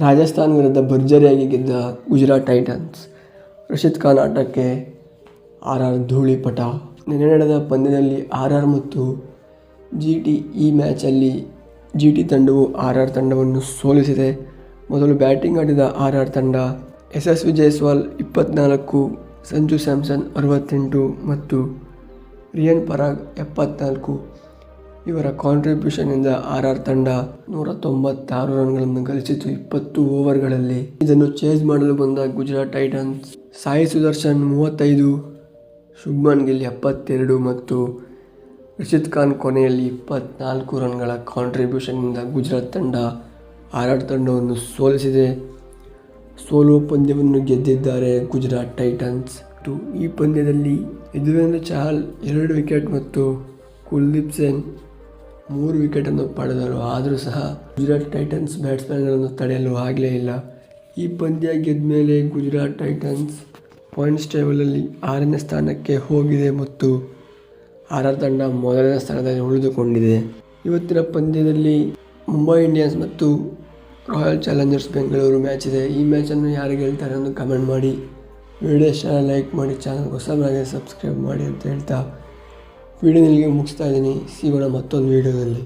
ರಾಜಸ್ಥಾನ್ ವಿರುದ್ಧ ಭರ್ಜರಿಯಾಗಿ ಗೆದ್ದ ಗುಜರಾತ್ ಟೈಟನ್ಸ್. ರಶೀದ್ ಖಾನ್ ಆಟಕ್ಕೆ ಧೂಳಿಪಟ. ನಿನ್ನೆ ನಡೆದ ಪಂದ್ಯದಲ್ಲಿ ಮತ್ತು ಜಿಟಿ. ಈ ಮ್ಯಾಚಲ್ಲಿ ಜಿಟಿ ತಂಡವು ತಂಡವನ್ನು ಸೋಲಿಸಿದೆ. ಮೊದಲು ಬ್ಯಾಟಿಂಗ್ ಆಡಿದ ತಂಡ ಯಶಸ್ವಿ ಜೈಸ್ವಾಲ್ 24, ಸಂಜು ಸ್ಯಾಮ್ಸನ್ 68 ಮತ್ತು ರಿಯಾನ್ ಪರಾಗ್ 74 ಇವರ ಕಾಂಟ್ರಿಬ್ಯೂಷನ್ನಿಂದ ತಂಡ 196 ರನ್ಗಳನ್ನು ಗಳಿಸಿತು 20 ಓವರ್ಗಳಲ್ಲಿ. ಇದನ್ನು ಚೇಸ್ ಮಾಡಲು ಬಂದ ಗುಜರಾತ್ ಟೈಟನ್ಸ್ ಸಾಯಿ ಸುದರ್ಶನ್ 35, ಶುಭ್ಮನ್ ಗಿಲ್ 72 ಮತ್ತು ರಶೀದ್ ಖಾನ್ ಕೊನೆಯಲ್ಲಿ 24 ರನ್ಗಳ ಕಾಂಟ್ರಿಬ್ಯೂಷನ್ನಿಂದ ಗುಜರಾತ್ ತಂಡ ತಂಡವನ್ನು ಸೋಲಿಸಿದೆ. ಸೋಲುವ ಪಂದ್ಯವನ್ನು ಗೆದ್ದಿದ್ದಾರೆ ಗುಜರಾತ್ ಟೈಟನ್ಸ್. ಈ ಪಂದ್ಯದಲ್ಲಿ ಯಜುವೇಂದ್ರ ಚಹಲ್ 2 ವಿಕೆಟ್ ಮತ್ತು ಕುಲ್ದೀಪ್ ಸೇನ್ 3 ವಿಕೆಟನ್ನು ಪಡೆದರು. ಆದರೂ ಸಹ ಗುಜರಾತ್ ಟೈಟನ್ಸ್ ಬ್ಯಾಟ್ಸ್ಮನ್ಗಳನ್ನು ತಡೆಯಲು ಆಗಲೇ ಇಲ್ಲ. ಈ ಪಂದ್ಯ ಗೆದ್ದ ಮೇಲೆ ಗುಜರಾತ್ ಟೈಟನ್ಸ್ ಪಾಯಿಂಟ್ಸ್ ಟೇಬಲಲ್ಲಿ 6ನೇ ಸ್ಥಾನಕ್ಕೆ ಹೋಗಿದೆ ಮತ್ತು ತಂಡ ಮೊದಲನೇ ಸ್ಥಾನದಲ್ಲಿ ಉಳಿದುಕೊಂಡಿದೆ. ಇವತ್ತಿನ ಪಂದ್ಯದಲ್ಲಿ ಮುಂಬೈ ಇಂಡಿಯನ್ಸ್ ಮತ್ತು ರಾಯಲ್ ಚಾಲೆಂಜರ್ಸ್ ಬೆಂಗಳೂರು ಮ್ಯಾಚ್ ಇದೆ. ಈ ಮ್ಯಾಚನ್ನು ಯಾರು ಗೆಲ್ತಾರೆ ಎಂದು ಕಮೆಂಟ್ ಮಾಡಿ. ವಿಡಿಯೋ ಇಷ್ಟ ಲೈಕ್ ಮಾಡಿ, ಚಾನಲ್ಗೆ ಹೊಸಬರಾಗಿ ಸಬ್ಸ್ಕ್ರೈಬ್ ಮಾಡಿ ಅಂತ ಹೇಳ್ತಾ ವಿಡಿಯೋ ಇಲ್ಲಿಗೆ ಮುಗಿಸ್ತಾ ಇದ್ದೀನಿ. ಸಿಗೋಣ ಮತ್ತೊಂದು ವಿಡಿಯೋದಲ್ಲಿ.